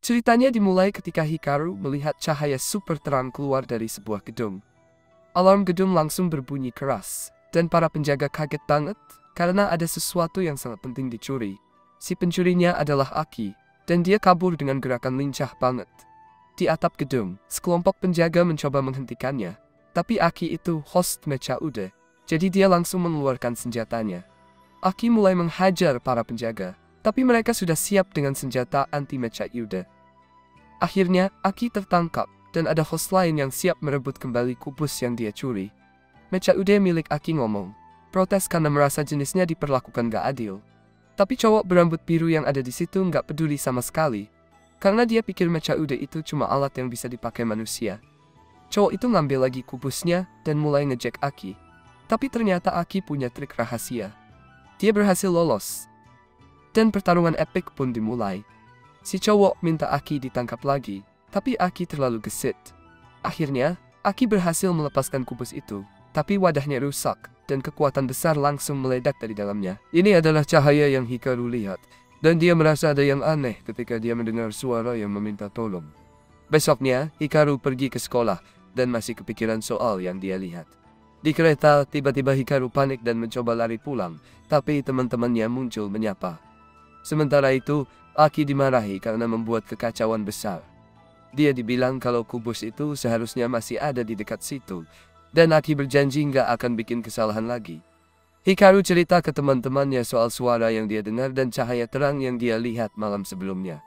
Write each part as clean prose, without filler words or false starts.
Ceritanya dimulai ketika Hikaru melihat cahaya super terang keluar dari sebuah gedung. Alarm gedung langsung berbunyi keras, dan para penjaga kaget banget karena ada sesuatu yang sangat penting dicuri. Si pencurinya adalah Aki, dan dia kabur dengan gerakan lincah banget. Di atap gedung, sekelompok penjaga mencoba menghentikannya, tapi Aki itu host Mecha Ude, jadi dia langsung mengeluarkan senjatanya. Aki mulai menghajar para penjaga, tapi mereka sudah siap dengan senjata anti Mecha Ude. Akhirnya, Aki tertangkap, dan ada host lain yang siap merebut kembali kubus yang dia curi. Mecha Ude milik Aki ngomong, protes karena merasa jenisnya diperlakukan gak adil. Tapi cowok berambut biru yang ada di situ gak peduli sama sekali, karena dia pikir Mecha Ude itu cuma alat yang bisa dipakai manusia. Cowok itu ngambil lagi kubusnya dan mulai ngejek Aki. Tapi ternyata Aki punya trik rahasia. Dia berhasil lolos. Dan pertarungan epik pun dimulai. Si cowok minta Aki ditangkap lagi, tapi Aki terlalu gesit. Akhirnya, Aki berhasil melepaskan kubus itu, tapi wadahnya rusak, dan kekuatan besar langsung meledak dari dalamnya. Ini adalah cahaya yang Hikaru lihat, dan dia merasa ada yang aneh ketika dia mendengar suara yang meminta tolong. Besoknya, Hikaru pergi ke sekolah, dan masih kepikiran soal yang dia lihat. Di kereta, tiba-tiba Hikaru panik dan mencoba lari pulang, tapi teman-temannya muncul menyapa. Sementara itu, Aki dimarahi karena membuat kekacauan besar. Dia dibilang kalau kubus itu seharusnya masih ada di dekat situ, dan Aki berjanji nggak akan bikin kesalahan lagi. Hikaru cerita ke teman-temannya soal suara yang dia dengar dan cahaya terang yang dia lihat malam sebelumnya.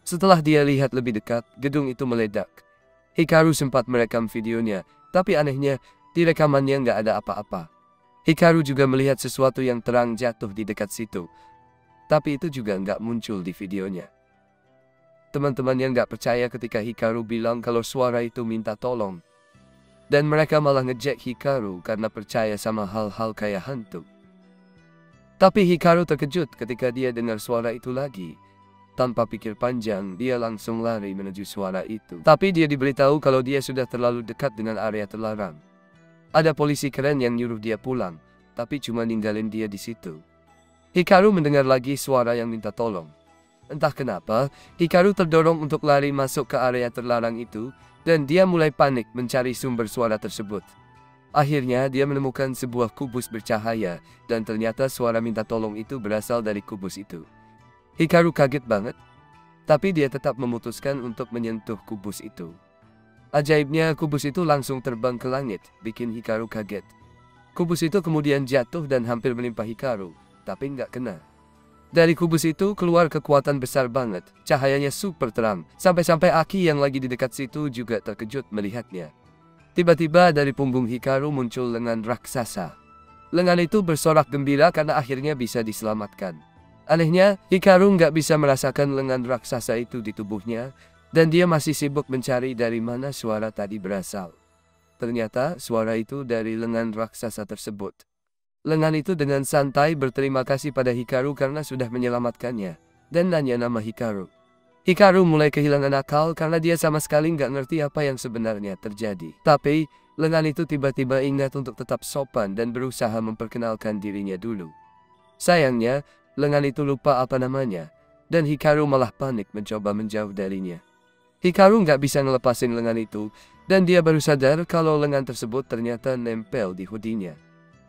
Setelah dia lihat lebih dekat, gedung itu meledak. Hikaru sempat merekam videonya, tapi anehnya, di rekamannya nggak ada apa-apa. Hikaru juga melihat sesuatu yang terang jatuh di dekat situ, tapi itu juga nggak muncul di videonya. Teman-temannya nggak percaya ketika Hikaru bilang kalau suara itu minta tolong. Dan mereka malah ngejek Hikaru karena percaya sama hal-hal kayak hantu. Tapi Hikaru terkejut ketika dia dengar suara itu lagi. Tanpa pikir panjang, dia langsung lari menuju suara itu. Tapi dia diberitahu kalau dia sudah terlalu dekat dengan area terlarang. Ada polisi keren yang nyuruh dia pulang, tapi cuma ninggalin dia di situ. Hikaru mendengar lagi suara yang minta tolong. Entah kenapa, Hikaru terdorong untuk lari masuk ke area terlarang itu, dan dia mulai panik mencari sumber suara tersebut. Akhirnya, dia menemukan sebuah kubus bercahaya, dan ternyata suara minta tolong itu berasal dari kubus itu. Hikaru kaget banget, tapi dia tetap memutuskan untuk menyentuh kubus itu. Ajaibnya, kubus itu langsung terbang ke langit, bikin Hikaru kaget. Kubus itu kemudian jatuh dan hampir menimpa Hikaru, tapi nggak kena. Dari kubus itu keluar kekuatan besar banget, cahayanya super terang, sampai-sampai Aki yang lagi di dekat situ juga terkejut melihatnya. Tiba-tiba dari punggung Hikaru muncul lengan raksasa. Lengan itu bersorak gembira karena akhirnya bisa diselamatkan. Anehnya, Hikaru nggak bisa merasakan lengan raksasa itu di tubuhnya, dan dia masih sibuk mencari dari mana suara tadi berasal. Ternyata suara itu dari lengan raksasa tersebut. Lengan itu dengan santai berterima kasih pada Hikaru karena sudah menyelamatkannya, dan nanya nama Hikaru. Hikaru mulai kehilangan akal karena dia sama sekali nggak ngerti apa yang sebenarnya terjadi. Tapi, lengan itu tiba-tiba ingat untuk tetap sopan dan berusaha memperkenalkan dirinya dulu. Sayangnya, lengan itu lupa apa namanya, dan Hikaru malah panik mencoba menjauh darinya. Hikaru nggak bisa ngelepasin lengan itu, dan dia baru sadar kalau lengan tersebut ternyata nempel di hoodie-nya.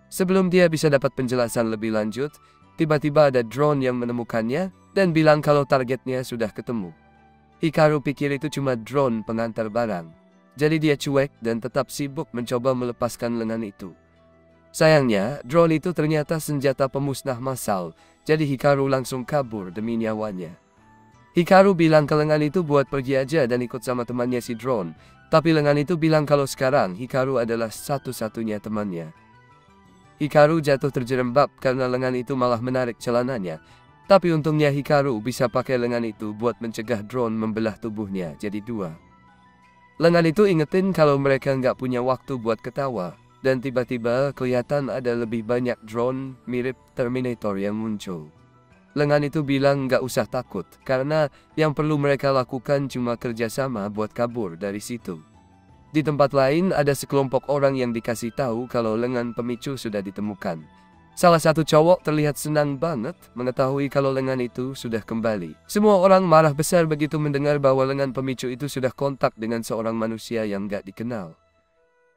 Sebelum dia bisa dapat penjelasan lebih lanjut, tiba-tiba ada drone yang menemukannya dan bilang kalau targetnya sudah ketemu. Hikaru pikir itu cuma drone pengantar barang. Jadi dia cuek dan tetap sibuk mencoba melepaskan lengan itu. Sayangnya, drone itu ternyata senjata pemusnah massal, jadi Hikaru langsung kabur demi nyawanya. Hikaru bilang ke lengan itu buat pergi aja dan ikut sama temannya si drone, tapi lengan itu bilang kalau sekarang Hikaru adalah satu-satunya temannya. Hikaru jatuh terjerembab karena lengan itu malah menarik celananya. Tapi untungnya Hikaru bisa pakai lengan itu buat mencegah drone membelah tubuhnya jadi dua. Lengan itu ingetin kalau mereka nggak punya waktu buat ketawa. Dan tiba-tiba kelihatan ada lebih banyak drone mirip Terminator yang muncul. Lengan itu bilang nggak usah takut karena yang perlu mereka lakukan cuma kerjasama buat kabur dari situ. Di tempat lain ada sekelompok orang yang dikasih tahu kalau lengan pemicu sudah ditemukan. Salah satu cowok terlihat senang banget mengetahui kalau lengan itu sudah kembali. Semua orang marah besar begitu mendengar bahwa lengan pemicu itu sudah kontak dengan seorang manusia yang gak dikenal.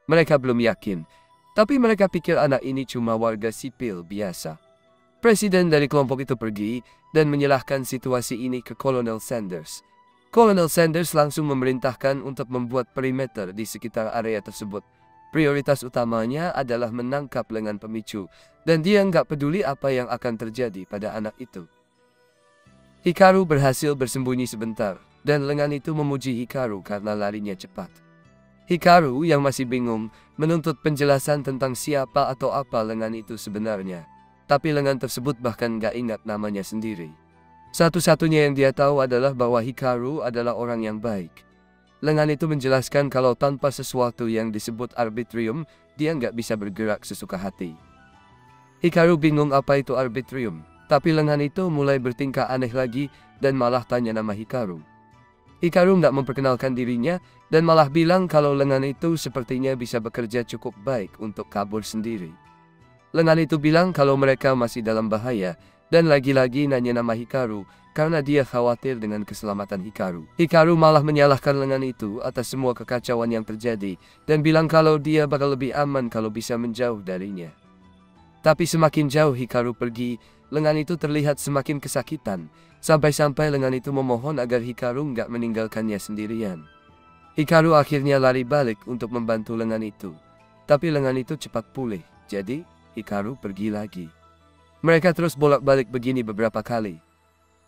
Mereka belum yakin, tapi mereka pikir anak ini cuma warga sipil biasa. Presiden dari kelompok itu pergi dan menyerahkan situasi ini ke Kolonel Sanders. Kolonel Sanders langsung memerintahkan untuk membuat perimeter di sekitar area tersebut. Prioritas utamanya adalah menangkap lengan pemicu, dan dia nggak peduli apa yang akan terjadi pada anak itu. Hikaru berhasil bersembunyi sebentar, dan lengan itu memuji Hikaru karena larinya cepat. Hikaru yang masih bingung menuntut penjelasan tentang siapa atau apa lengan itu sebenarnya. Tapi lengan tersebut bahkan nggak ingat namanya sendiri. Satu-satunya yang dia tahu adalah bahwa Hikaru adalah orang yang baik. Lengan itu menjelaskan kalau tanpa sesuatu yang disebut arbitrium, dia nggak bisa bergerak sesuka hati. Hikaru bingung apa itu arbitrium, tapi lengan itu mulai bertingkah aneh lagi dan malah tanya nama Hikaru. Hikaru nggak memperkenalkan dirinya dan malah bilang kalau lengan itu sepertinya bisa bekerja cukup baik untuk kabur sendiri. Lengan itu bilang kalau mereka masih dalam bahaya dan lagi-lagi nanya nama Hikaru karena dia khawatir dengan keselamatan Hikaru. Hikaru malah menyalahkan lengan itu atas semua kekacauan yang terjadi dan bilang kalau dia bakal lebih aman kalau bisa menjauh darinya. Tapi semakin jauh Hikaru pergi, lengan itu terlihat semakin kesakitan, sampai-sampai lengan itu memohon agar Hikaru nggak meninggalkannya sendirian. Hikaru akhirnya lari balik untuk membantu lengan itu, tapi lengan itu cepat pulih, jadi Hikaru pergi lagi. Mereka terus bolak-balik begini beberapa kali.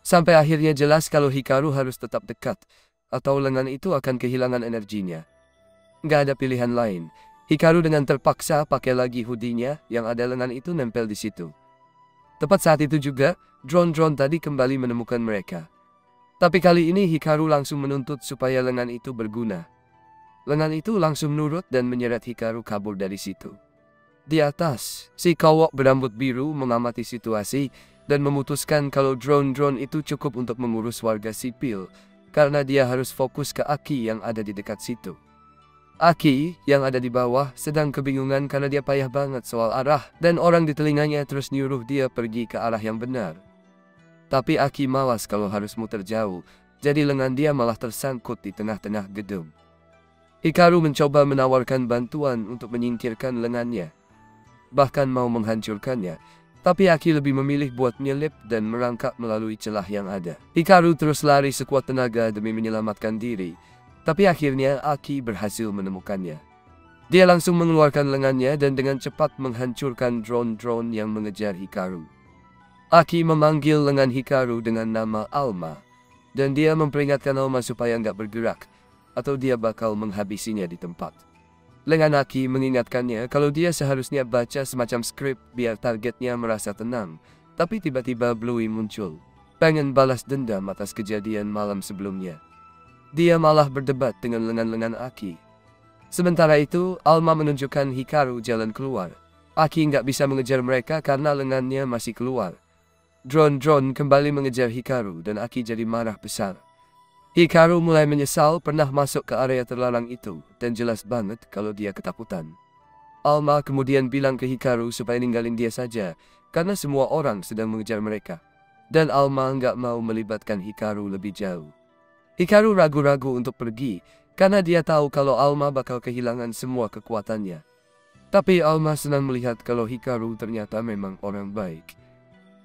Sampai akhirnya jelas kalau Hikaru harus tetap dekat, atau lengan itu akan kehilangan energinya. Nggak ada pilihan lain. Hikaru dengan terpaksa pakai lagi hoodie-nya yang ada lengan itu nempel di situ. Tepat saat itu juga, drone-drone tadi kembali menemukan mereka. Tapi kali ini Hikaru langsung menuntut supaya lengan itu berguna. Lengan itu langsung nurut dan menyeret Hikaru kabur dari situ. Di atas, si cowok berambut biru mengamati situasi dan memutuskan kalau drone-drone itu cukup untuk mengurus warga sipil karena dia harus fokus ke Aki yang ada di dekat situ. Aki yang ada di bawah sedang kebingungan karena dia payah banget soal arah dan orang di telinganya terus nyuruh dia pergi ke arah yang benar. Tapi Aki malas kalau harus muter jauh, jadi lengan dia malah tersangkut di tengah-tengah gedung. Hikaru mencoba menawarkan bantuan untuk menyingkirkan lengannya, bahkan mau menghancurkannya. Tapi Aki lebih memilih buat menyelip dan merangkak melalui celah yang ada. Hikaru terus lari sekuat tenaga demi menyelamatkan diri. Tapi akhirnya Aki berhasil menemukannya. Dia langsung mengeluarkan lengannya dan dengan cepat menghancurkan drone-drone yang mengejar Hikaru. Aki memanggil lengan Hikaru dengan nama Alma. Dan dia memperingatkan Alma supaya nggak bergerak, atau dia bakal menghabisinya di tempat. Lengan Aki mengingatkannya kalau dia seharusnya baca semacam skrip biar targetnya merasa tenang. Tapi tiba-tiba Bluey muncul, pengen balas dendam atas kejadian malam sebelumnya. Dia malah berdebat dengan lengan-lengan Aki. Sementara itu, Alma menunjukkan Hikaru jalan keluar. Aki nggak bisa mengejar mereka karena lengannya masih keluar. Drone-drone kembali mengejar Hikaru dan Aki jadi marah besar. Hikaru mulai menyesal pernah masuk ke area terlarang itu dan jelas banget kalau dia ketakutan. Alma kemudian bilang ke Hikaru supaya ninggalin dia saja karena semua orang sedang mengejar mereka. Dan Alma nggak mau melibatkan Hikaru lebih jauh. Hikaru ragu-ragu untuk pergi karena dia tahu kalau Alma bakal kehilangan semua kekuatannya. Tapi Alma senang melihat kalau Hikaru ternyata memang orang baik.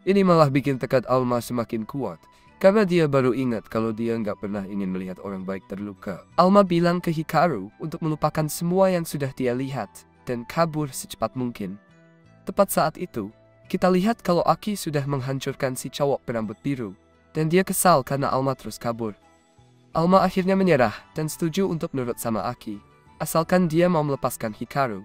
Ini malah bikin tekad Alma semakin kuat. Karena dia baru ingat kalau dia nggak pernah ingin melihat orang baik terluka. Alma bilang ke Hikaru untuk melupakan semua yang sudah dia lihat dan kabur secepat mungkin. Tepat saat itu, kita lihat kalau Aki sudah menghancurkan si cowok berambut biru. Dan dia kesal karena Alma terus kabur. Alma akhirnya menyerah dan setuju untuk nurut sama Aki, asalkan dia mau melepaskan Hikaru.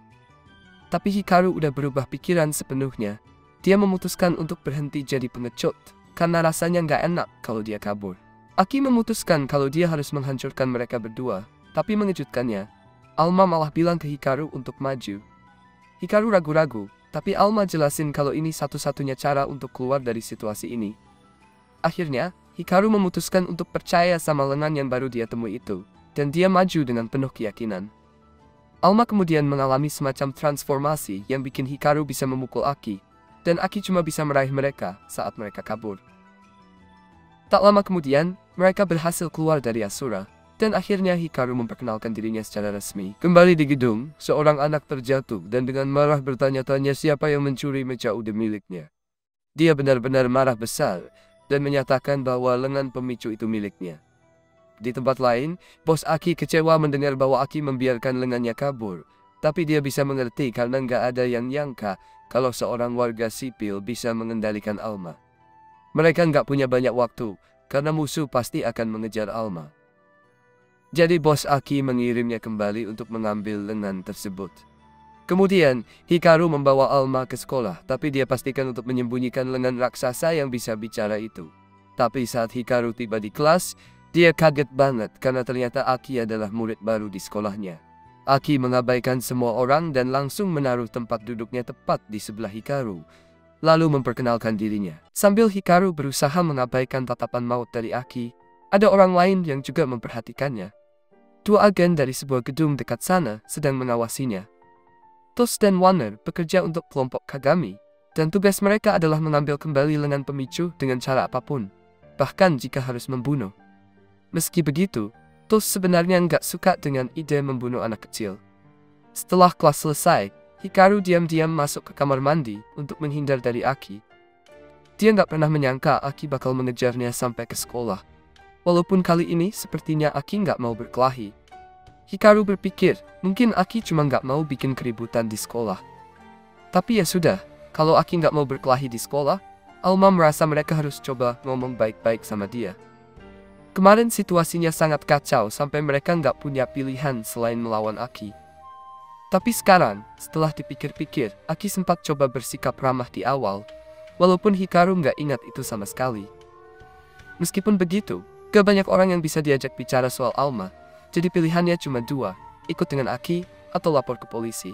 Tapi Hikaru udah berubah pikiran sepenuhnya. Dia memutuskan untuk berhenti jadi pengecut. Karena rasanya nggak enak kalau dia kabur. Aki memutuskan kalau dia harus menghancurkan mereka berdua. Tapi mengejutkannya, Alma malah bilang ke Hikaru untuk maju. Hikaru ragu-ragu, tapi Alma jelasin kalau ini satu-satunya cara untuk keluar dari situasi ini. Akhirnya, Hikaru memutuskan untuk percaya sama lengan yang baru dia temui itu. Dan dia maju dengan penuh keyakinan. Alma kemudian mengalami semacam transformasi yang bikin Hikaru bisa memukul Aki. dan Aki cuma bisa meraih mereka saat mereka kabur. Tak lama kemudian, mereka berhasil keluar dari Asura, dan akhirnya Hikaru memperkenalkan dirinya secara resmi. Kembali di gedung, seorang anak terjatuh dan dengan marah bertanya-tanya siapa yang mencuri meja ude miliknya. Dia benar-benar marah besar dan menyatakan bahwa lengan pemicu itu miliknya. Di tempat lain, bos Aki kecewa mendengar bahwa Aki membiarkan lengannya kabur, tapi dia bisa mengerti karena nggak ada yang nyangka kalau seorang warga sipil bisa mengendalikan Alma. Mereka nggak punya banyak waktu, karena musuh pasti akan mengejar Alma. Jadi bos Aki mengirimnya kembali untuk mengambil lengan tersebut. Kemudian, Hikaru membawa Alma ke sekolah, tapi dia pastikan untuk menyembunyikan lengan raksasa yang bisa bicara itu. Tapi saat Hikaru tiba di kelas, dia kaget banget karena ternyata Aki adalah murid baru di sekolahnya. Aki mengabaikan semua orang dan langsung menaruh tempat duduknya tepat di sebelah Hikaru, lalu memperkenalkan dirinya. Sambil Hikaru berusaha mengabaikan tatapan maut dari Aki, ada orang lain yang juga memperhatikannya. 2 agen dari sebuah gedung dekat sana sedang mengawasinya. Tos dan Warner bekerja untuk kelompok Kagami, dan tugas mereka adalah mengambil kembali lengan pemicu dengan cara apapun, bahkan jika harus membunuh. Meski begitu, Tos sebenarnya nggak suka dengan ide membunuh anak kecil. Setelah kelas selesai, Hikaru diam-diam masuk ke kamar mandi untuk menghindar dari Aki. Dia nggak pernah menyangka Aki bakal mengejarnya sampai ke sekolah. Walaupun kali ini sepertinya Aki nggak mau berkelahi. Hikaru berpikir, mungkin Aki cuma nggak mau bikin keributan di sekolah. Tapi ya sudah, kalau Aki nggak mau berkelahi di sekolah, Alma merasa mereka harus coba ngomong baik-baik sama dia. Kemarin situasinya sangat kacau sampai mereka nggak punya pilihan selain melawan Aki. Tapi sekarang, setelah dipikir-pikir, Aki sempat coba bersikap ramah di awal, walaupun Hikaru nggak ingat itu sama sekali. Meskipun begitu, gak banyak orang yang bisa diajak bicara soal Alma, jadi pilihannya cuma 2, ikut dengan Aki atau lapor ke polisi.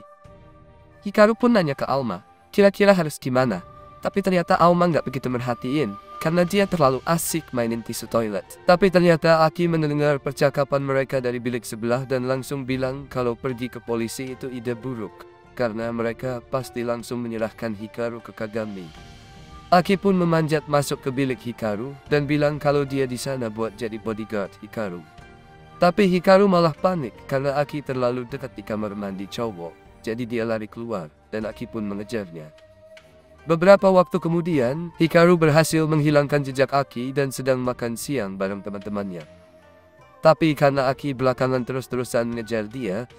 Hikaru pun nanya ke Alma, kira-kira harus gimana, tapi ternyata Alma nggak begitu merhatiin, karena dia terlalu asik mainin tisu toilet. Tapi ternyata Aki mendengar percakapan mereka dari bilik sebelah dan langsung bilang kalau pergi ke polisi itu ide buruk, karena mereka pasti langsung menyerahkan Hikaru ke Kagami. Aki pun memanjat masuk ke bilik Hikaru dan bilang kalau dia di sana buat jadi bodyguard Hikaru. Tapi Hikaru malah panik karena Aki terlalu dekat di kamar mandi cowok, jadi dia lari keluar dan Aki pun mengejarnya. Beberapa waktu kemudian, Hikaru berhasil menghilangkan jejak Aki dan sedang makan siang bareng teman-temannya. Tapi karena Aki belakangan terus-terusan ngejar dia,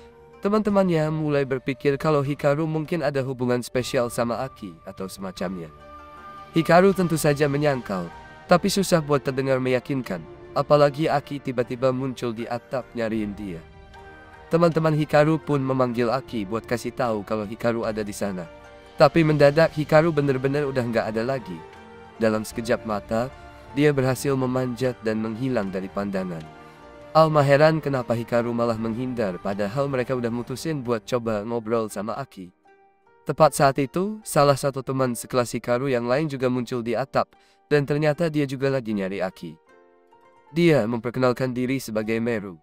teman-temannya mulai berpikir kalau Hikaru mungkin ada hubungan spesial sama Aki atau semacamnya. Hikaru tentu saja menyangkal, tapi susah buat terdengar meyakinkan, apalagi Aki tiba-tiba muncul di atap nyariin dia. Teman-teman Hikaru pun memanggil Aki buat kasih tahu kalau Hikaru ada di sana. Tapi mendadak Hikaru benar-benar udah nggak ada lagi. Dalam sekejap mata, dia berhasil memanjat dan menghilang dari pandangan. Alma heran kenapa Hikaru malah menghindar padahal mereka udah mutusin buat coba ngobrol sama Aki. Tepat saat itu, salah satu teman sekelas Hikaru yang lain juga muncul di atap, dan ternyata dia juga lagi nyari Aki. Dia memperkenalkan diri sebagai Meru.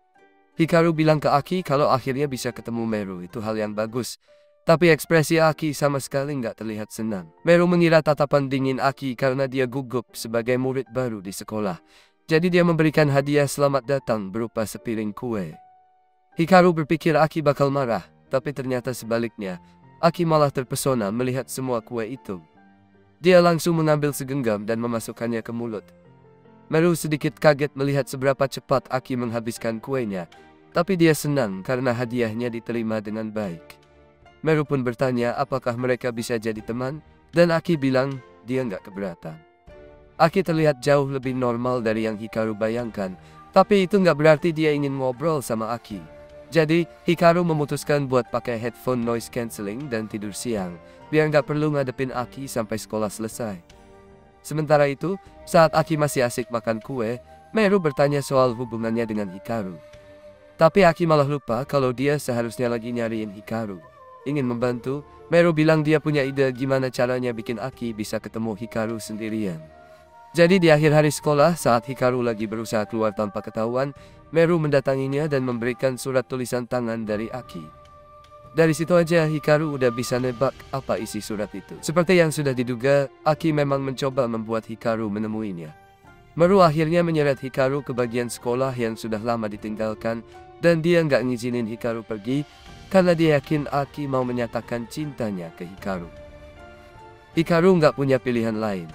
Hikaru bilang ke Aki kalau akhirnya bisa ketemu Meru, itu hal yang bagus. Tapi ekspresi Aki sama sekali nggak terlihat senang. Meru mengira tatapan dingin Aki karena dia gugup sebagai murid baru di sekolah. Jadi dia memberikan hadiah selamat datang berupa sepiring kue. Hikaru berpikir Aki bakal marah, tapi ternyata sebaliknya. Aki malah terpesona melihat semua kue itu. Dia langsung mengambil segenggam dan memasukkannya ke mulut. Meru sedikit kaget melihat seberapa cepat Aki menghabiskan kuenya, tapi dia senang karena hadiahnya diterima dengan baik. Meru pun bertanya apakah mereka bisa jadi teman, dan Aki bilang dia nggak keberatan. Aki terlihat jauh lebih normal dari yang Hikaru bayangkan, tapi itu nggak berarti dia ingin ngobrol sama Aki. Jadi, Hikaru memutuskan buat pakai headphone noise cancelling dan tidur siang, biar nggak perlu ngadepin Aki sampai sekolah selesai. Sementara itu, saat Aki masih asik makan kue, Meru bertanya soal hubungannya dengan Hikaru. Tapi Aki malah lupa kalau dia seharusnya lagi nyariin Hikaru. Ingin membantu, Meru bilang dia punya ide gimana caranya bikin Aki bisa ketemu Hikaru sendirian. Jadi di akhir hari sekolah, saat Hikaru lagi berusaha keluar tanpa ketahuan, Meru mendatanginya dan memberikan surat tulisan tangan dari Aki. Dari situ aja Hikaru udah bisa nebak apa isi surat itu. Seperti yang sudah diduga, Aki memang mencoba membuat Hikaru menemuinya. Meru akhirnya menyeret Hikaru ke bagian sekolah yang sudah lama ditinggalkan, dan dia nggak ngizinin Hikaru pergi karena dia yakin Aki mau menyatakan cintanya ke Hikaru. Hikaru nggak punya pilihan lain.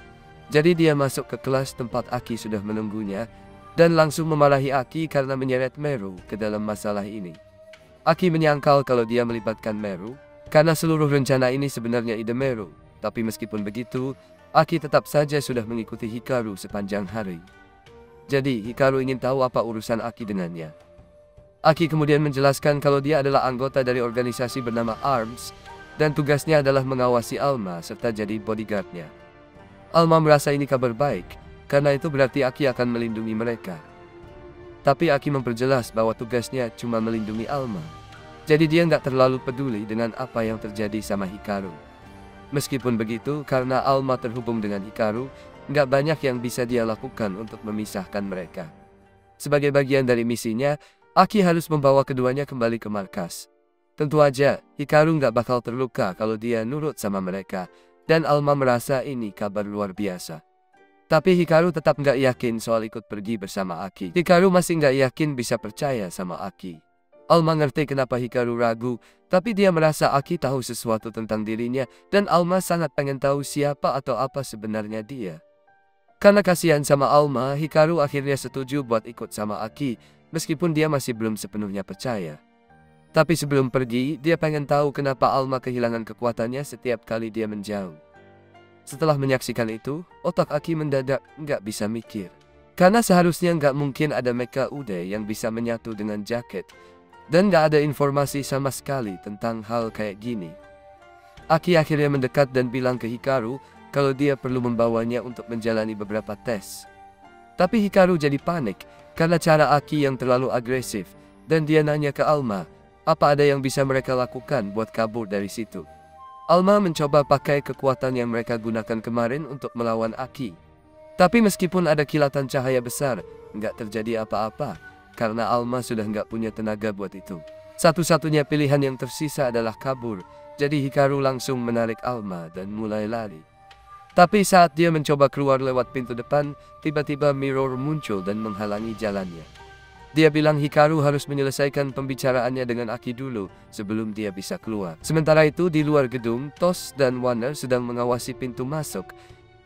Jadi dia masuk ke kelas tempat Aki sudah menunggunya dan langsung memarahi Aki karena menyeret Meru ke dalam masalah ini. Aki menyangkal kalau dia melibatkan Meru karena seluruh rencana ini sebenarnya ide Meru. Tapi meskipun begitu, Aki tetap saja sudah mengikuti Hikaru sepanjang hari. Jadi Hikaru ingin tahu apa urusan Aki dengannya. Aki kemudian menjelaskan kalau dia adalah anggota dari organisasi bernama ARMS dan tugasnya adalah mengawasi Alma serta jadi bodyguardnya. Alma merasa ini kabar baik, karena itu berarti Aki akan melindungi mereka. Tapi Aki memperjelas bahwa tugasnya cuma melindungi Alma. Jadi dia nggak terlalu peduli dengan apa yang terjadi sama Hikaru. Meskipun begitu, karena Alma terhubung dengan Hikaru, nggak banyak yang bisa dia lakukan untuk memisahkan mereka. Sebagai bagian dari misinya, Aki harus membawa keduanya kembali ke markas. Tentu aja, Hikaru nggak bakal terluka kalau dia nurut sama mereka. Dan Alma merasa ini kabar luar biasa. Tapi Hikaru tetap nggak yakin soal ikut pergi bersama Aki. Hikaru masih nggak yakin bisa percaya sama Aki. Alma ngerti kenapa Hikaru ragu, tapi dia merasa Aki tahu sesuatu tentang dirinya, dan Alma sangat pengen tahu siapa atau apa sebenarnya dia. Karena kasihan sama Alma, Hikaru akhirnya setuju buat ikut sama Aki, meskipun dia masih belum sepenuhnya percaya. Tapi sebelum pergi, dia pengen tahu kenapa Alma kehilangan kekuatannya setiap kali dia menjauh. Setelah menyaksikan itu, otak Aki mendadak nggak bisa mikir. Karena seharusnya nggak mungkin ada mecha Ude yang bisa menyatu dengan jaket. Dan nggak ada informasi sama sekali tentang hal kayak gini. Aki akhirnya mendekat dan bilang ke Hikaru kalau dia perlu membawanya untuk menjalani beberapa tes. Tapi Hikaru jadi panik karena cara Aki yang terlalu agresif. Dan dia nanya ke Alma, apa ada yang bisa mereka lakukan buat kabur dari situ? Alma mencoba pakai kekuatan yang mereka gunakan kemarin untuk melawan Aki. Tapi meskipun ada kilatan cahaya besar, nggak terjadi apa-apa, karena Alma sudah nggak punya tenaga buat itu. Satu-satunya pilihan yang tersisa adalah kabur, jadi Hikaru langsung menarik Alma dan mulai lari. Tapi saat dia mencoba keluar lewat pintu depan, tiba-tiba Mirror muncul dan menghalangi jalannya. Dia bilang Hikaru harus menyelesaikan pembicaraannya dengan Aki dulu sebelum dia bisa keluar. Sementara itu di luar gedung, Tos dan Warner sedang mengawasi pintu masuk.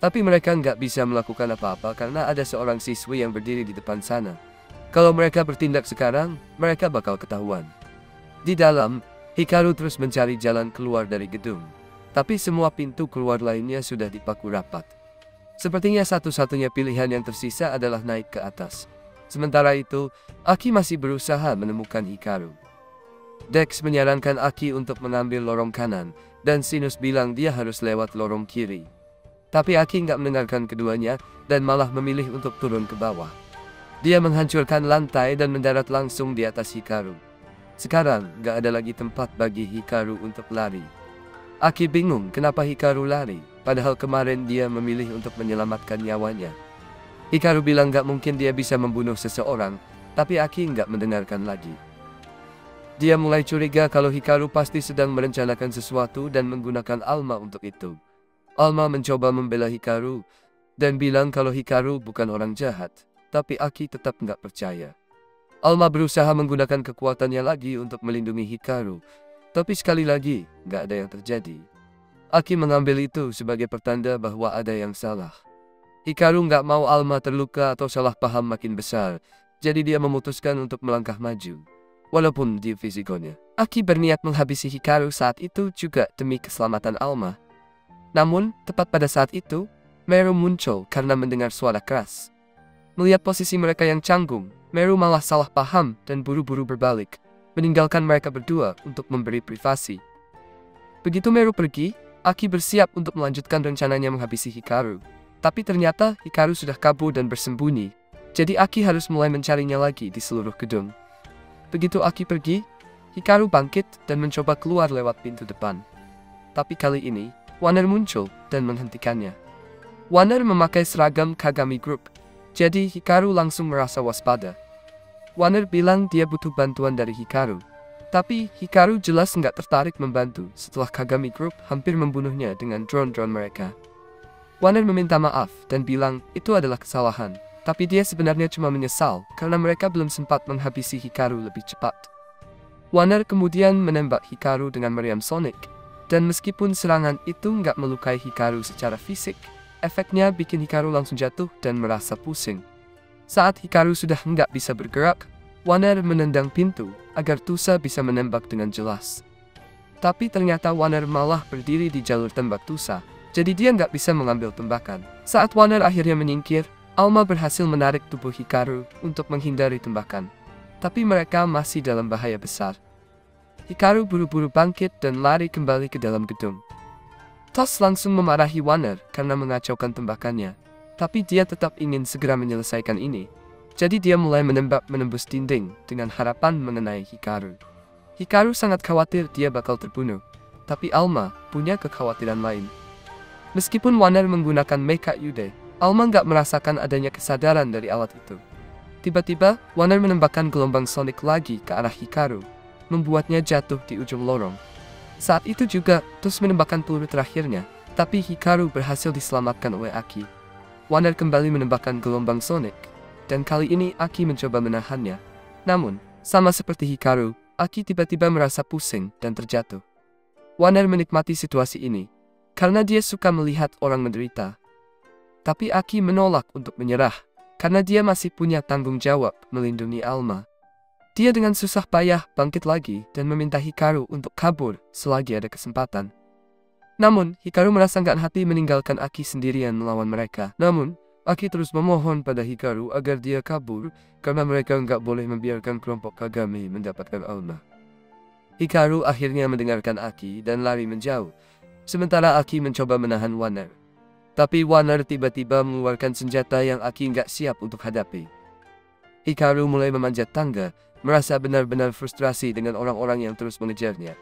Tapi mereka nggak bisa melakukan apa-apa karena ada seorang siswi yang berdiri di depan sana. Kalau mereka bertindak sekarang, mereka bakal ketahuan. Di dalam, Hikaru terus mencari jalan keluar dari gedung. Tapi semua pintu keluar lainnya sudah dipaku rapat. Sepertinya satu-satunya pilihan yang tersisa adalah naik ke atas. Sementara itu, Aki masih berusaha menemukan Hikaru. Dex menyarankan Aki untuk mengambil lorong kanan, dan Sinus bilang dia harus lewat lorong kiri. Tapi Aki nggak mendengarkan keduanya, dan malah memilih untuk turun ke bawah. Dia menghancurkan lantai dan mendarat langsung di atas Hikaru. Sekarang, nggak ada lagi tempat bagi Hikaru untuk lari. Aki bingung kenapa Hikaru lari, padahal kemarin dia memilih untuk menyelamatkan nyawanya. Hikaru bilang gak mungkin dia bisa membunuh seseorang, tapi Aki nggak mendengarkan lagi. Dia mulai curiga kalau Hikaru pasti sedang merencanakan sesuatu dan menggunakan Alma untuk itu. Alma mencoba membela Hikaru, dan bilang kalau Hikaru bukan orang jahat, tapi Aki tetap nggak percaya. Alma berusaha menggunakan kekuatannya lagi untuk melindungi Hikaru, tapi sekali lagi nggak ada yang terjadi. Aki mengambil itu sebagai pertanda bahwa ada yang salah. Hikaru nggak mau Alma terluka atau salah paham makin besar, jadi dia memutuskan untuk melangkah maju. Walaupun di fisikonya, Aki berniat menghabisi Hikaru saat itu juga demi keselamatan Alma. Namun, tepat pada saat itu, Meru muncul karena mendengar suara keras. Melihat posisi mereka yang canggung, Meru malah salah paham dan buru-buru berbalik, meninggalkan mereka berdua untuk memberi privasi. Begitu Meru pergi, Aki bersiap untuk melanjutkan rencananya menghabisi Hikaru. Tapi ternyata Hikaru sudah kabur dan bersembunyi, jadi Aki harus mulai mencarinya lagi di seluruh gedung. Begitu Aki pergi, Hikaru bangkit dan mencoba keluar lewat pintu depan. Tapi kali ini, Warner muncul dan menghentikannya. Warner memakai seragam Kagami Group, jadi Hikaru langsung merasa waspada. Warner bilang dia butuh bantuan dari Hikaru. Tapi Hikaru jelas nggak tertarik membantu setelah Kagami Group hampir membunuhnya dengan drone-drone mereka. Wanner meminta maaf dan bilang itu adalah kesalahan, tapi dia sebenarnya cuma menyesal karena mereka belum sempat menghabisi Hikaru lebih cepat. Wanner kemudian menembak Hikaru dengan meriam Sonic, dan meskipun serangan itu nggak melukai Hikaru secara fisik, efeknya bikin Hikaru langsung jatuh dan merasa pusing. Saat Hikaru sudah nggak bisa bergerak, Wanner menendang pintu agar Tusa bisa menembak dengan jelas. Tapi ternyata Wanner malah berdiri di jalur tembak Tusa, jadi dia nggak bisa mengambil tembakan. Saat Wanner akhirnya menyingkir, Alma berhasil menarik tubuh Hikaru untuk menghindari tembakan. Tapi mereka masih dalam bahaya besar. Hikaru buru-buru bangkit dan lari kembali ke dalam gedung. Tos langsung memarahi Wanner karena mengacaukan tembakannya, tapi dia tetap ingin segera menyelesaikan ini. Jadi dia mulai menembak menembus dinding dengan harapan mengenai Hikaru. Hikaru sangat khawatir dia bakal terbunuh, tapi Alma punya kekhawatiran lain. Meskipun Wanner menggunakan Mecha Ude, Alma nggak merasakan adanya kesadaran dari alat itu. Tiba-tiba, Wanner menembakkan gelombang Sonic lagi ke arah Hikaru, membuatnya jatuh di ujung lorong. Saat itu juga, Tus menembakkan peluru terakhirnya, tapi Hikaru berhasil diselamatkan oleh Aki. Wanner kembali menembakkan gelombang Sonic, dan kali ini Aki mencoba menahannya. Namun, sama seperti Hikaru, Aki tiba-tiba merasa pusing dan terjatuh. Wanner menikmati situasi ini, karena dia suka melihat orang menderita. Tapi Aki menolak untuk menyerah, karena dia masih punya tanggung jawab melindungi Alma. Dia dengan susah payah bangkit lagi dan meminta Hikaru untuk kabur selagi ada kesempatan. Namun, Hikaru merasa nggak hati meninggalkan Aki sendirian melawan mereka. Namun, Aki terus memohon pada Hikaru agar dia kabur, karena mereka nggak boleh membiarkan kelompok Kagami mendapatkan Alma. Hikaru akhirnya mendengarkan Aki dan lari menjauh, sementara Aki mencoba menahan Wanner. Tapi Wanner tiba-tiba mengeluarkan senjata yang Aki nggak siap untuk hadapi. Hikaru mulai memanjat tangga, merasa benar-benar frustrasi dengan orang-orang yang terus mengejarnya.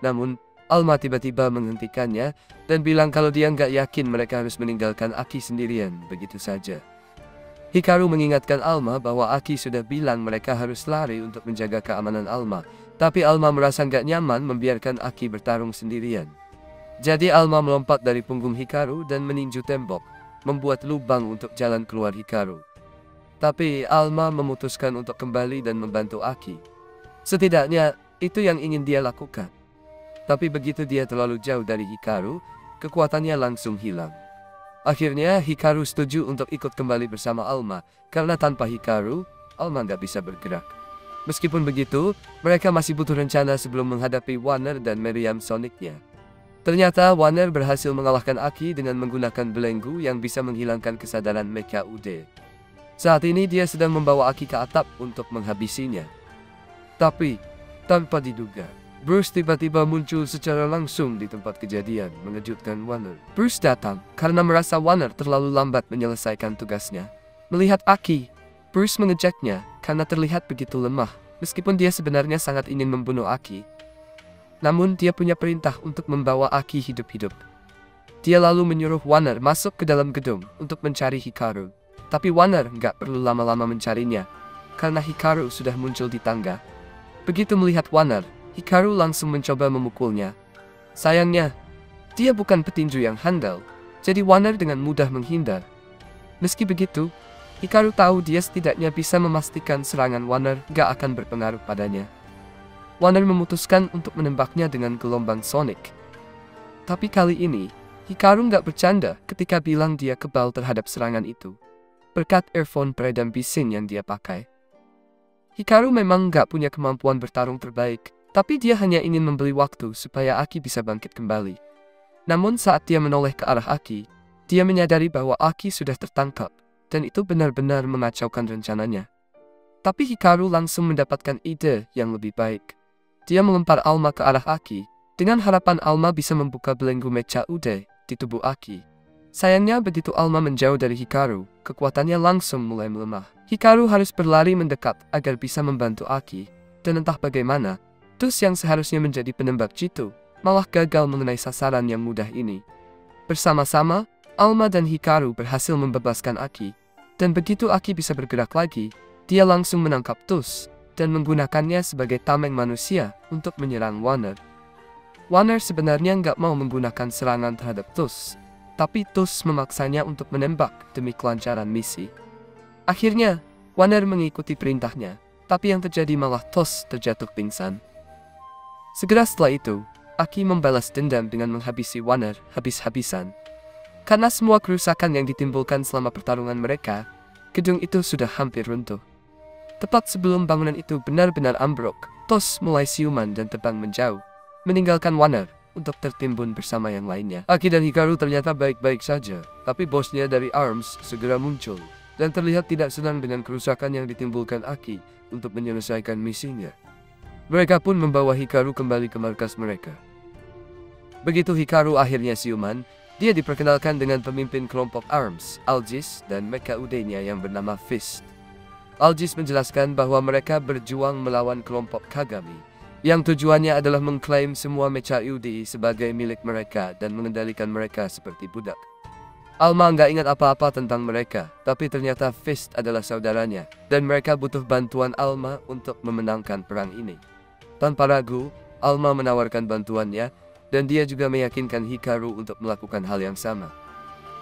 Namun, Alma tiba-tiba menghentikannya dan bilang kalau dia nggak yakin mereka harus meninggalkan Aki sendirian begitu saja. Hikaru mengingatkan Alma bahwa Aki sudah bilang mereka harus lari untuk menjaga keamanan Alma, tapi Alma merasa nggak nyaman membiarkan Aki bertarung sendirian. Jadi Alma melompat dari punggung Hikaru dan meninju tembok, membuat lubang untuk jalan keluar Hikaru. Tapi Alma memutuskan untuk kembali dan membantu Aki. Setidaknya, itu yang ingin dia lakukan. Tapi begitu dia terlalu jauh dari Hikaru, kekuatannya langsung hilang. Akhirnya Hikaru setuju untuk ikut kembali bersama Alma, karena tanpa Hikaru, Alma nggak bisa bergerak. Meskipun begitu, mereka masih butuh rencana sebelum menghadapi Wanner dan meriam Sonicnya. Ternyata Wanner berhasil mengalahkan Aki dengan menggunakan belenggu yang bisa menghilangkan kesadaran Mecha Ude. Saat ini dia sedang membawa Aki ke atap untuk menghabisinya. Tapi, tanpa diduga, Bruce tiba-tiba muncul secara langsung di tempat kejadian, mengejutkan Wanner. Bruce datang karena merasa Wanner terlalu lambat menyelesaikan tugasnya. Melihat Aki, Bruce mengejaknya karena terlihat begitu lemah, meskipun dia sebenarnya sangat ingin membunuh Aki. Namun dia punya perintah untuk membawa Aki hidup-hidup. Dia lalu menyuruh Wanner masuk ke dalam gedung untuk mencari Hikaru. Tapi Wanner nggak perlu lama-lama mencarinya, karena Hikaru sudah muncul di tangga. Begitu melihat Wanner, Hikaru langsung mencoba memukulnya. Sayangnya, dia bukan petinju yang handal, jadi Wanner dengan mudah menghindar. Meski begitu, Hikaru tahu dia setidaknya bisa memastikan serangan Wanner gak akan berpengaruh padanya. Wanner memutuskan untuk menembaknya dengan gelombang Sonic. Tapi kali ini, Hikaru gak bercanda ketika bilang dia kebal terhadap serangan itu, berkat earphone peredam bising yang dia pakai. Hikaru memang gak punya kemampuan bertarung terbaik, tapi dia hanya ingin membeli waktu supaya Aki bisa bangkit kembali. Namun saat dia menoleh ke arah Aki, dia menyadari bahwa Aki sudah tertangkap, dan itu benar-benar mengacaukan rencananya. Tapi Hikaru langsung mendapatkan ide yang lebih baik. Dia melempar Alma ke arah Aki, dengan harapan Alma bisa membuka belenggu Mecha Ude di tubuh Aki. Sayangnya begitu Alma menjauh dari Hikaru, kekuatannya langsung mulai melemah. Hikaru harus berlari mendekat agar bisa membantu Aki, dan entah bagaimana, Tus yang seharusnya menjadi penembak jitu, malah gagal mengenai sasaran yang mudah ini. Bersama-sama, Alma dan Hikaru berhasil membebaskan Aki, dan begitu Aki bisa bergerak lagi, dia langsung menangkap Tus, dan menggunakannya sebagai tameng manusia untuk menyerang Wanner. Wanner sebenarnya nggak mau menggunakan serangan terhadap Tusk, tapi Tusk memaksanya untuk menembak demi kelancaran misi. Akhirnya, Wanner mengikuti perintahnya, tapi yang terjadi malah Tusk terjatuh pingsan. Segera setelah itu, Aki membalas dendam dengan menghabisi Wanner habis-habisan. Karena semua kerusakan yang ditimbulkan selama pertarungan mereka, gedung itu sudah hampir runtuh. Tepat sebelum bangunan itu benar-benar ambruk, Tusk mulai siuman dan terbang menjauh, meninggalkan Wanner untuk tertimbun bersama yang lainnya. Aki dan Hikaru ternyata baik-baik saja, tapi bosnya dari ARMS segera muncul dan terlihat tidak senang dengan kerusakan yang ditimbulkan Aki untuk menyelesaikan misinya. Mereka pun membawa Hikaru kembali ke markas mereka. Begitu Hikaru akhirnya siuman, dia diperkenalkan dengan pemimpin kelompok ARMS, Aegis, dan mecha UD-nya yang bernama Fist. Aegis menjelaskan bahwa mereka berjuang melawan kelompok Kagami, yang tujuannya adalah mengklaim semua mecha UD sebagai milik mereka dan mengendalikan mereka seperti budak. Alma nggak ingat apa-apa tentang mereka, tapi ternyata Fist adalah saudaranya, dan mereka butuh bantuan Alma untuk memenangkan perang ini. Tanpa ragu, Alma menawarkan bantuannya, dan dia juga meyakinkan Hikaru untuk melakukan hal yang sama.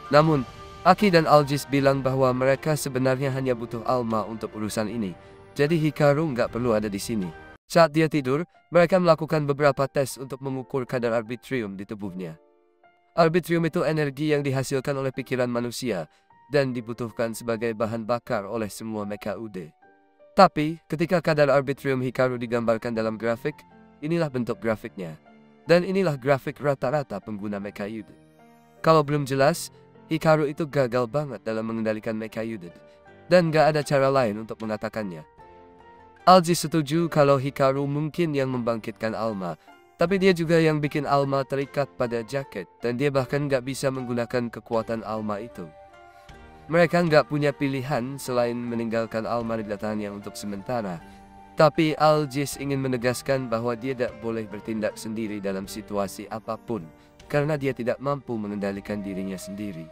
Namun, Aki dan Aegis bilang bahwa mereka sebenarnya hanya butuh Alma untuk urusan ini, jadi Hikaru nggak perlu ada di sini. Saat dia tidur, mereka melakukan beberapa tes untuk mengukur kadar arbitrium di tubuhnya. Arbitrium itu energi yang dihasilkan oleh pikiran manusia dan dibutuhkan sebagai bahan bakar oleh semua mecha UD. Tapi, ketika kadar arbitrium Hikaru digambarkan dalam grafik, inilah bentuk grafiknya. Dan inilah grafik rata-rata pengguna mecha UD. Kalau belum jelas, Hikaru itu gagal banget dalam mengendalikan mecha UD, dan gak ada cara lain untuk mengatakannya. Aegis setuju kalau Hikaru mungkin yang membangkitkan Alma, tapi dia juga yang bikin Alma terikat pada jaket, dan dia bahkan gak bisa menggunakan kekuatan Alma itu. Mereka nggak punya pilihan selain meninggalkan Alma di tangannya untuk sementara. Tapi Aegis ingin menegaskan bahwa dia tidak boleh bertindak sendiri dalam situasi apapun, karena dia tidak mampu mengendalikan dirinya sendiri.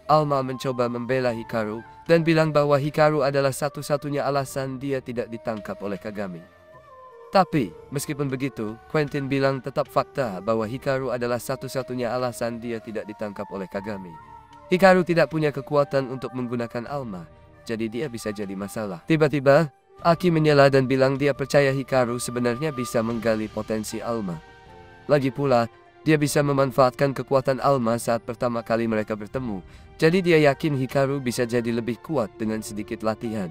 Alma mencoba membela Hikaru, dan bilang bahwa Hikaru adalah satu-satunya alasan dia tidak ditangkap oleh Kagami. Tapi, meskipun begitu, Quentin bilang tetap fakta bahwa Hikaru adalah satu-satunya alasan dia tidak ditangkap oleh Kagami. Hikaru tidak punya kekuatan untuk menggunakan Alma, jadi dia bisa jadi masalah. Tiba-tiba, Aki menyela dan bilang dia percaya Hikaru sebenarnya bisa menggali potensi Alma. Lagi pula, dia bisa memanfaatkan kekuatan Alma saat pertama kali mereka bertemu, jadi dia yakin Hikaru bisa jadi lebih kuat dengan sedikit latihan.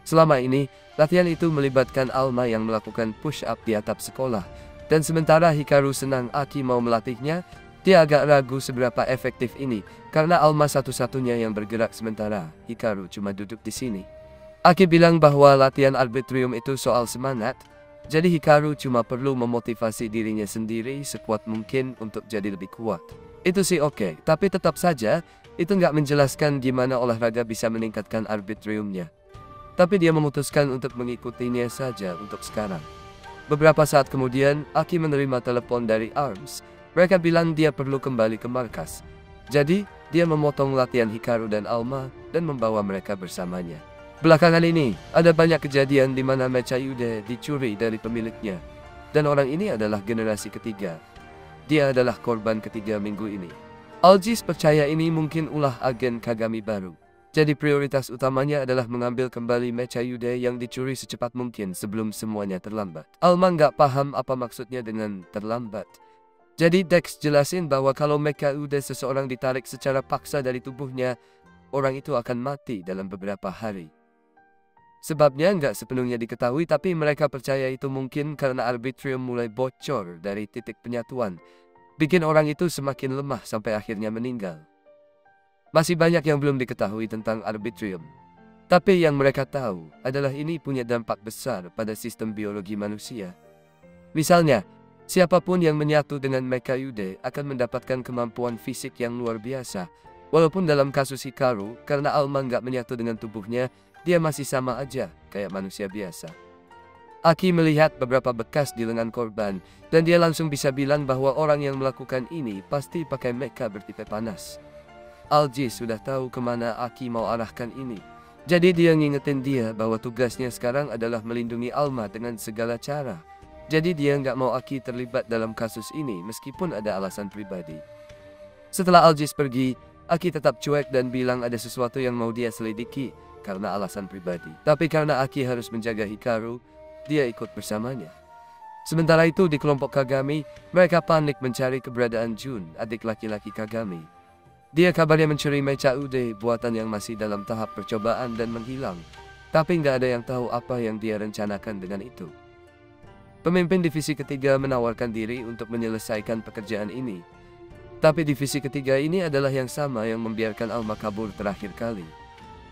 Selama ini, latihan itu melibatkan Alma yang melakukan push-up di atap sekolah, dan sementara Hikaru senang Aki mau melatihnya, dia agak ragu seberapa efektif ini, karena Alma satu-satunya yang bergerak sementara Hikaru cuma duduk di sini. Aki bilang bahwa latihan arbitrium itu soal semangat, jadi Hikaru cuma perlu memotivasi dirinya sendiri sekuat mungkin untuk jadi lebih kuat. Itu sih oke, tapi tetap saja, itu nggak menjelaskan gimana olahraga bisa meningkatkan arbitriumnya. Tapi dia memutuskan untuk mengikutinya saja untuk sekarang. Beberapa saat kemudian, Aki menerima telepon dari ARMS. Mereka bilang dia perlu kembali ke markas. Jadi, dia memotong latihan Hikaru dan Alma dan membawa mereka bersamanya. Belakangan ini, ada banyak kejadian di mana mecha UD dicuri dari pemiliknya. Dan orang ini adalah generasi ketiga. Dia adalah korban ketiga minggu ini. Aegis percaya ini mungkin ulah agen Kagami baru. Jadi prioritas utamanya adalah mengambil kembali mecha UD yang dicuri secepat mungkin sebelum semuanya terlambat. Alma nggak paham apa maksudnya dengan terlambat. Jadi Dex jelasin bahwa kalau mecha UD seseorang ditarik secara paksa dari tubuhnya, orang itu akan mati dalam beberapa hari. Sebabnya nggak sepenuhnya diketahui, tapi mereka percaya itu mungkin karena arbitrium mulai bocor dari titik penyatuan, bikin orang itu semakin lemah sampai akhirnya meninggal. Masih banyak yang belum diketahui tentang arbitrium, tapi yang mereka tahu adalah ini punya dampak besar pada sistem biologi manusia. Misalnya, siapapun yang menyatu dengan mecha UD akan mendapatkan kemampuan fisik yang luar biasa, walaupun dalam kasus Hikaru, karena Alma nggak menyatu dengan tubuhnya, dia masih sama aja, kayak manusia biasa. Aki melihat beberapa bekas di lengan korban, dan dia langsung bisa bilang bahwa orang yang melakukan ini pasti pakai mecha bertipe panas. Aegis sudah tahu kemana Aki mau arahkan ini, Jadi dia ngingetin dia bahwa tugasnya sekarang adalah melindungi Alma dengan segala cara. Jadi dia nggak mau Aki terlibat dalam kasus ini meskipun ada alasan pribadi. Setelah Aljis pergi, Aki tetap cuek dan bilang ada sesuatu yang mau dia selidiki karena alasan pribadi. Tapi karena Aki harus menjaga Hikaru, dia ikut bersamanya. Sementara itu di kelompok Kagami, mereka panik mencari keberadaan Jun, adik laki-laki Kagami. Dia kabarnya mencuri mecha ude buatan yang masih dalam tahap percobaan dan menghilang. Tapi nggak ada yang tahu apa yang dia rencanakan dengan itu. Pemimpin divisi ketiga menawarkan diri untuk menyelesaikan pekerjaan ini. Tapi divisi ketiga ini adalah yang sama yang membiarkan Alma kabur terakhir kali.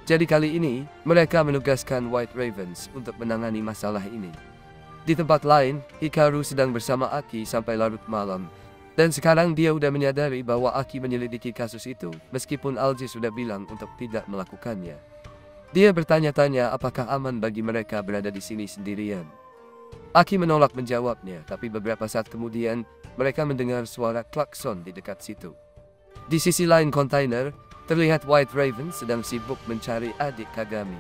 Jadi kali ini, mereka menugaskan White Ravens untuk menangani masalah ini. Di tempat lain, Hikaru sedang bersama Aki sampai larut malam. Dan sekarang dia udah menyadari bahwa Aki menyelidiki kasus itu, meskipun Aljis sudah bilang untuk tidak melakukannya. Dia bertanya-tanya apakah aman bagi mereka berada di sini sendirian. Aki menolak menjawabnya, tapi beberapa saat kemudian, mereka mendengar suara klakson di dekat situ. Di sisi lain kontainer, terlihat White Raven sedang sibuk mencari adik Kagami.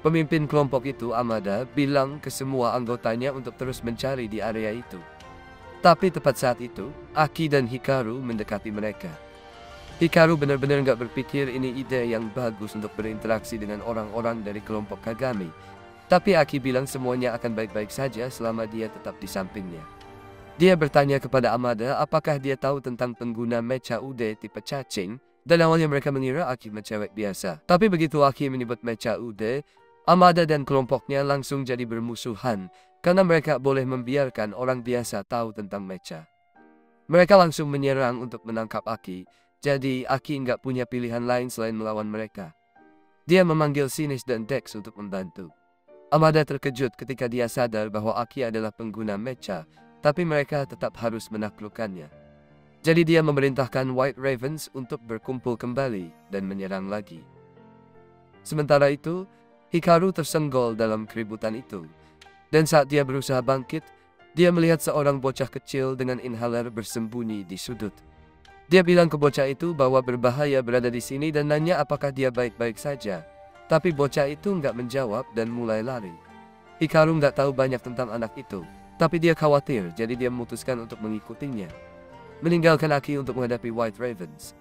Pemimpin kelompok itu, Amada, bilang ke semua anggotanya untuk terus mencari di area itu. Tapi tepat saat itu, Aki dan Hikaru mendekati mereka. Hikaru benar-benar nggak berpikir ini ide yang bagus untuk berinteraksi dengan orang-orang dari kelompok Kagami. Tapi Aki bilang semuanya akan baik-baik saja selama dia tetap di sampingnya. Dia bertanya kepada Amada apakah dia tahu tentang pengguna mecha ude tipe cacing, dan awalnya mereka mengira Aki cewek biasa. Tapi begitu Aki menyebut mecha ude, Amada dan kelompoknya langsung jadi bermusuhan, karena mereka boleh membiarkan orang biasa tahu tentang mecha. Mereka langsung menyerang untuk menangkap Aki, jadi Aki nggak punya pilihan lain selain melawan mereka. Dia memanggil Sinis dan Dex untuk membantu. Amada terkejut ketika dia sadar bahwa Aki adalah pengguna mecha, tapi mereka tetap harus menaklukkannya. Jadi dia memerintahkan White Ravens untuk berkumpul kembali dan menyerang lagi. Sementara itu, Hikaru tersenggol dalam keributan itu. Dan saat dia berusaha bangkit, dia melihat seorang bocah kecil dengan inhaler bersembunyi di sudut. Dia bilang ke bocah itu bahwa berbahaya berada di sini dan nanya apakah dia baik-baik saja. Tapi bocah itu nggak menjawab dan mulai lari. Hikaru nggak tahu banyak tentang anak itu, tapi dia khawatir jadi dia memutuskan untuk mengikutinya. Meninggalkan Aki untuk menghadapi White Ravens.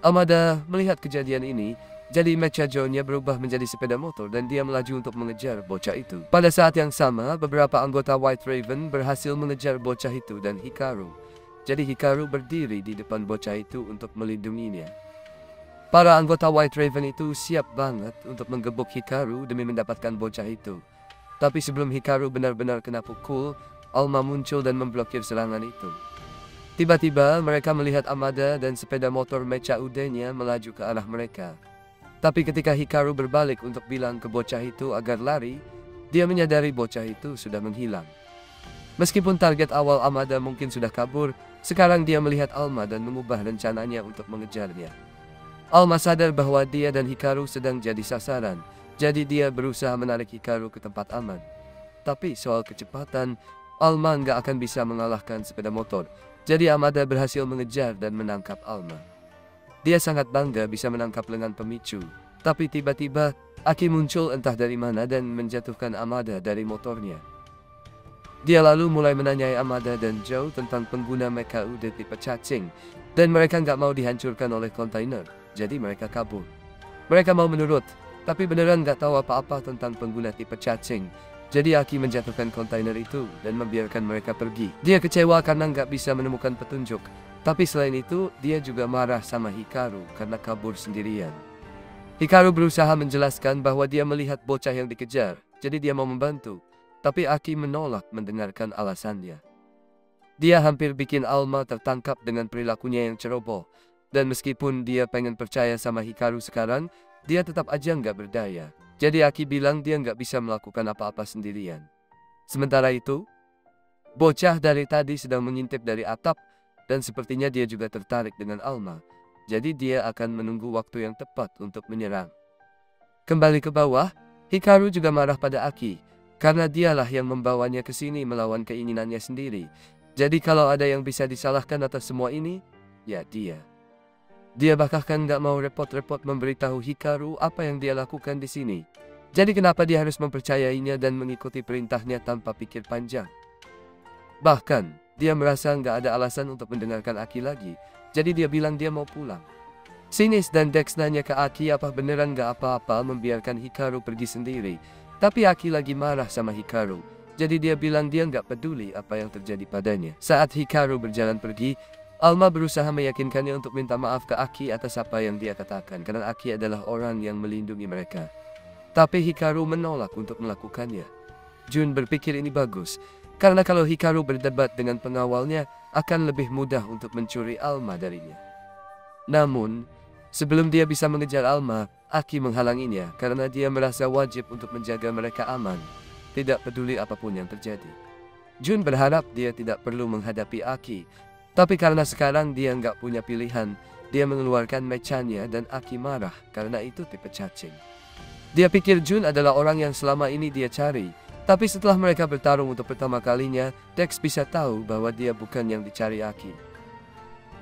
Amada melihat kejadian ini, jadi mecha Joe-nya berubah menjadi sepeda motor dan dia melaju untuk mengejar bocah itu. Pada saat yang sama, beberapa anggota White Raven berhasil mengejar bocah itu dan Hikaru. Jadi Hikaru berdiri di depan bocah itu untuk melindunginya. Para anggota White Raven itu siap banget untuk menggebuk Hikaru demi mendapatkan bocah itu. Tapi sebelum Hikaru benar-benar kena pukul, Alma muncul dan memblokir serangan itu. Tiba-tiba mereka melihat Amada dan sepeda motor mecha ude-nya melaju ke arah mereka. Tapi ketika Hikaru berbalik untuk bilang ke bocah itu agar lari, dia menyadari bocah itu sudah menghilang. Meskipun target awal Amada mungkin sudah kabur, sekarang dia melihat Alma dan mengubah rencananya untuk mengejarnya. Alma sadar bahwa dia dan Hikaru sedang jadi sasaran, jadi dia berusaha menarik Hikaru ke tempat aman. Tapi soal kecepatan, Alma nggak akan bisa mengalahkan sepeda motor, jadi Amada berhasil mengejar dan menangkap Alma. Dia sangat bangga bisa menangkap lengan pemicu, tapi tiba-tiba Aki muncul entah dari mana dan menjatuhkan Amada dari motornya. Dia lalu mulai menanyai Amada dan Joe tentang pengguna mecha ude tipe cacing, dan mereka nggak mau dihancurkan oleh kontainer, jadi mereka kabur. Mereka mau menurut, tapi beneran nggak tahu apa-apa tentang pengguna tipe cacing, jadi Aki menjatuhkan kontainer itu dan membiarkan mereka pergi. Dia kecewa karena nggak bisa menemukan petunjuk. Tapi selain itu, dia juga marah sama Hikaru karena kabur sendirian. Hikaru berusaha menjelaskan bahwa dia melihat bocah yang dikejar, jadi dia mau membantu. Tapi Aki menolak mendengarkan alasannya. Dia hampir bikin Alma tertangkap dengan perilakunya yang ceroboh. Dan meskipun dia pengen percaya sama Hikaru sekarang, dia tetap aja nggak berdaya. Jadi Aki bilang dia nggak bisa melakukan apa-apa sendirian. Sementara itu, bocah dari tadi sedang mengintip dari atap, dan sepertinya dia juga tertarik dengan Alma, jadi dia akan menunggu waktu yang tepat untuk menyerang. Kembali ke bawah, Hikaru juga marah pada Aki, karena dialah yang membawanya ke sini melawan keinginannya sendiri. Jadi kalau ada yang bisa disalahkan atas semua ini, ya dia. Dia bahkan nggak mau repot-repot memberitahu Hikaru apa yang dia lakukan di sini. Jadi kenapa dia harus mempercayainya dan mengikuti perintahnya tanpa pikir panjang? Bahkan, dia merasa nggak ada alasan untuk mendengarkan Aki lagi. Jadi dia bilang dia mau pulang. Sinis dan Dex nanya ke Aki apa beneran nggak apa-apa membiarkan Hikaru pergi sendiri. Tapi Aki lagi marah sama Hikaru. Jadi dia bilang dia nggak peduli apa yang terjadi padanya. Saat Hikaru berjalan pergi, Alma berusaha meyakinkannya untuk minta maaf ke Aki atas apa yang dia katakan. Karena Aki adalah orang yang melindungi mereka. Tapi Hikaru menolak untuk melakukannya. Jun berpikir ini bagus. Karena kalau Hikaru berdebat dengan pengawalnya, akan lebih mudah untuk mencuri Alma darinya. Namun, sebelum dia bisa mengejar Alma, Aki menghalanginya karena dia merasa wajib untuk menjaga mereka aman. Tidak peduli apapun yang terjadi. Jun berharap dia tidak perlu menghadapi Aki. Tapi karena sekarang dia nggak punya pilihan, dia mengeluarkan mechanya dan Aki marah karena itu tipe cacing. Dia pikir Jun adalah orang yang selama ini dia cari. Tapi setelah mereka bertarung untuk pertama kalinya, Dex bisa tahu bahwa dia bukan yang dicari Aki.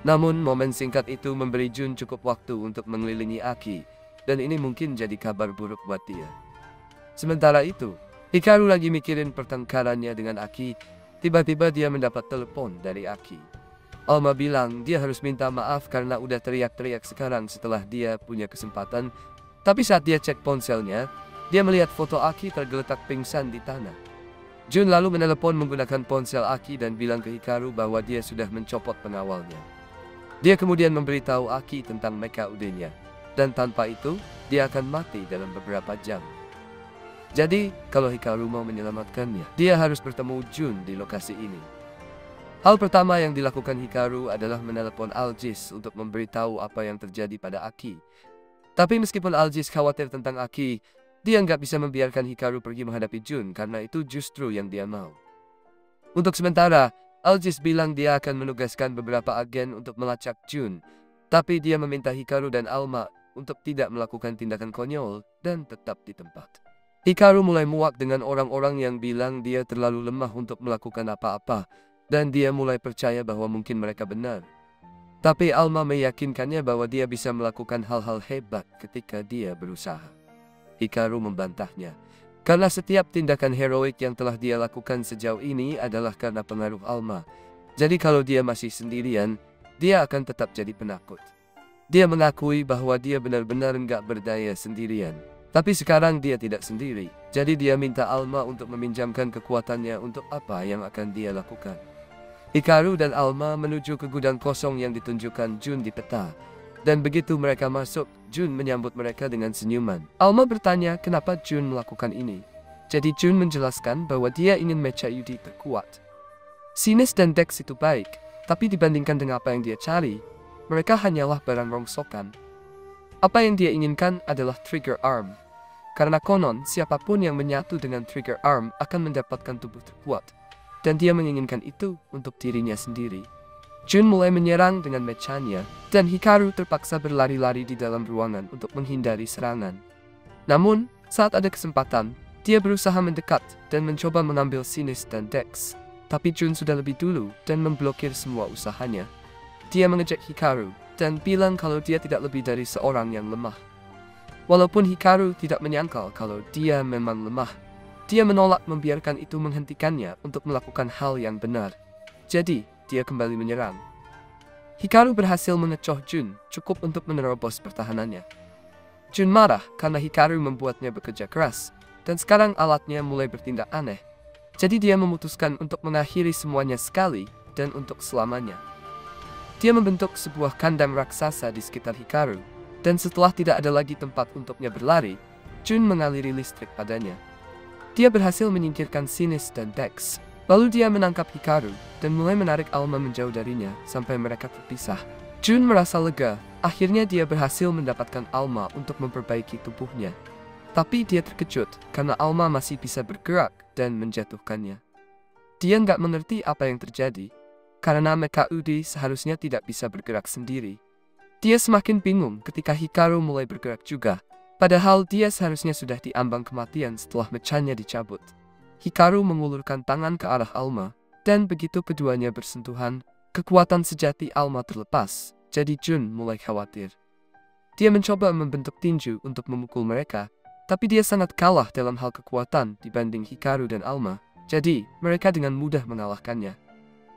Namun momen singkat itu memberi Jun cukup waktu untuk mengelilingi Aki. Dan ini mungkin jadi kabar buruk buat dia. Sementara itu, Hikaru lagi mikirin pertengkarannya dengan Aki. Tiba-tiba dia mendapat telepon dari Aki. Alma bilang dia harus minta maaf karena udah teriak-teriak sekarang setelah dia punya kesempatan. Tapi saat dia cek ponselnya, dia melihat foto Aki tergeletak pingsan di tanah. Jun lalu menelepon menggunakan ponsel Aki dan bilang ke Hikaru bahwa dia sudah mencopot pengawalnya. Dia kemudian memberitahu Aki tentang mecha UD-nya. Dan tanpa itu, dia akan mati dalam beberapa jam. Jadi, kalau Hikaru mau menyelamatkannya, dia harus bertemu Jun di lokasi ini. Hal pertama yang dilakukan Hikaru adalah menelepon Aljis untuk memberitahu apa yang terjadi pada Aki. Tapi meskipun Aljis khawatir tentang Aki, dia nggak bisa membiarkan Hikaru pergi menghadapi Jun karena itu justru yang dia mau. Untuk sementara, Aljis bilang dia akan menugaskan beberapa agen untuk melacak Jun. Tapi dia meminta Hikaru dan Alma untuk tidak melakukan tindakan konyol dan tetap di tempat. Hikaru mulai muak dengan orang-orang yang bilang dia terlalu lemah untuk melakukan apa-apa. Dan dia mulai percaya bahwa mungkin mereka benar. Tapi Alma meyakinkannya bahwa dia bisa melakukan hal-hal hebat ketika dia berusaha. Hikaru membantahnya. Karena setiap tindakan heroik yang telah dia lakukan sejauh ini adalah karena pengaruh Alma. Jadi kalau dia masih sendirian, dia akan tetap jadi penakut. Dia mengakui bahwa dia benar-benar nggak berdaya sendirian. Tapi sekarang dia tidak sendiri. Jadi dia minta Alma untuk meminjamkan kekuatannya untuk apa yang akan dia lakukan. Hikaru dan Alma menuju ke gudang kosong yang ditunjukkan Jun di peta. Dan begitu mereka masuk, Jun menyambut mereka dengan senyuman. Alma bertanya kenapa Jun melakukan ini. Jadi Jun menjelaskan bahwa dia ingin mecha UD terkuat. Sinis dan Dex itu baik, tapi dibandingkan dengan apa yang dia cari, mereka hanyalah barang rongsokan. Apa yang dia inginkan adalah trigger arm. Karena konon, siapapun yang menyatu dengan trigger arm akan mendapatkan tubuh terkuat. Dan dia menginginkan itu untuk dirinya sendiri. Jun mulai menyerang dengan mechanya, dan Hikaru terpaksa berlari-lari di dalam ruangan untuk menghindari serangan. Namun, saat ada kesempatan, dia berusaha mendekat dan mencoba mengambil Sinis dan Dex. Tapi Jun sudah lebih dulu dan memblokir semua usahanya. Dia mengejek Hikaru dan bilang kalau dia tidak lebih dari seorang yang lemah. Walaupun Hikaru tidak menyangkal kalau dia memang lemah, dia menolak membiarkan itu menghentikannya untuk melakukan hal yang benar. Jadi, dia kembali menyerang. Hikaru berhasil mengecoh Jun cukup untuk menerobos pertahanannya. Jun marah karena Hikaru membuatnya bekerja keras, dan sekarang alatnya mulai bertindak aneh. Jadi dia memutuskan untuk mengakhiri semuanya sekali dan untuk selamanya. Dia membentuk sebuah kandang raksasa di sekitar Hikaru, dan setelah tidak ada lagi tempat untuknya berlari, Jun mengaliri listrik padanya. Dia berhasil menyingkirkan Sinis dan Dex. Lalu dia menangkap Hikaru dan mulai menarik Alma menjauh darinya sampai mereka terpisah. Jun merasa lega, akhirnya dia berhasil mendapatkan Alma untuk memperbaiki tubuhnya. Tapi dia terkejut karena Alma masih bisa bergerak dan menjatuhkannya. Dia nggak mengerti apa yang terjadi, karena mecha UD seharusnya tidak bisa bergerak sendiri. Dia semakin bingung ketika Hikaru mulai bergerak juga, padahal dia seharusnya sudah diambang kematian setelah mechanya dicabut. Hikaru mengulurkan tangan ke arah Alma, dan begitu keduanya bersentuhan, kekuatan sejati Alma terlepas. jadi Jun mulai khawatir. Dia mencoba membentuk tinju untuk memukul mereka, tapi dia sangat kalah dalam hal kekuatan dibanding Hikaru dan Alma, jadi mereka dengan mudah mengalahkannya.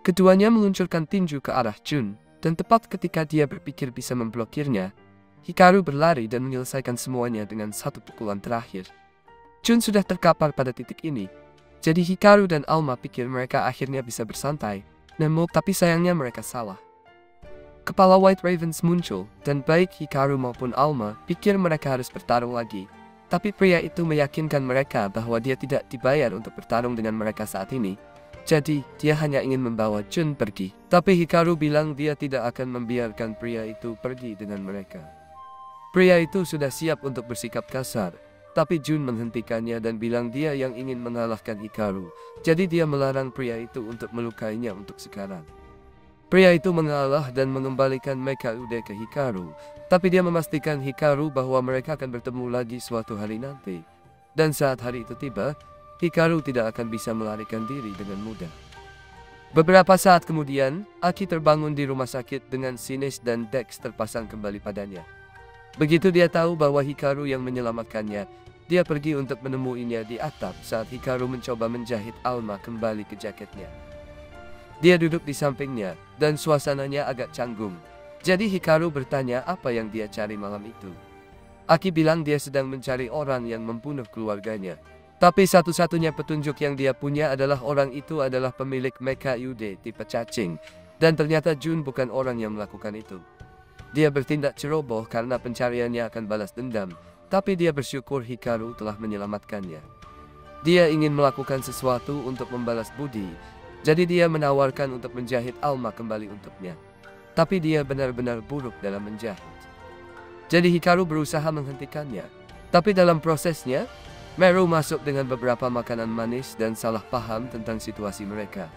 Keduanya meluncurkan tinju ke arah Jun, dan tepat ketika dia berpikir bisa memblokirnya, Hikaru berlari dan menyelesaikan semuanya dengan satu pukulan terakhir. Jun sudah terkapar pada titik ini, jadi Hikaru dan Alma pikir mereka akhirnya bisa bersantai, tapi sayangnya mereka salah. Kepala White Ravens muncul, dan baik Hikaru maupun Alma pikir mereka harus bertarung lagi. Tapi pria itu meyakinkan mereka bahwa dia tidak dibayar untuk bertarung dengan mereka saat ini. Jadi, dia hanya ingin membawa Jun pergi. Tapi Hikaru bilang dia tidak akan membiarkan pria itu pergi dengan mereka. Pria itu sudah siap untuk bersikap kasar, tapi Jun menghentikannya dan bilang dia yang ingin mengalahkan Hikaru. Jadi dia melarang pria itu untuk melukainya untuk sekarang. Pria itu mengalah dan mengembalikan Mecha Ude ke Hikaru, tapi dia memastikan Hikaru bahwa mereka akan bertemu lagi suatu hari nanti. Dan saat hari itu tiba, Hikaru tidak akan bisa melarikan diri dengan mudah. Beberapa saat kemudian, Aki terbangun di rumah sakit dengan Shinichi dan Dex terpasang kembali padanya. Begitu dia tahu bahwa Hikaru yang menyelamatkannya, dia pergi untuk menemuinya di atap saat Hikaru mencoba menjahit Alma kembali ke jaketnya. Dia duduk di sampingnya, dan suasananya agak canggung. Jadi Hikaru bertanya apa yang dia cari malam itu. Aki bilang dia sedang mencari orang yang membunuh keluarganya. Tapi satu-satunya petunjuk yang dia punya adalah orang itu adalah pemilik Mecha Ude tipe cacing. Dan ternyata Jun bukan orang yang melakukan itu. Dia bertindak ceroboh karena pencariannya akan balas dendam. Tapi dia bersyukur Hikaru telah menyelamatkannya. Dia ingin melakukan sesuatu untuk membalas budi. Jadi dia menawarkan untuk menjahit Alma kembali untuknya. Tapi dia benar-benar buruk dalam menjahit. Jadi Hikaru berusaha menghentikannya. Tapi dalam prosesnya, Meru masuk dengan beberapa makanan manis dan salah paham tentang situasi mereka.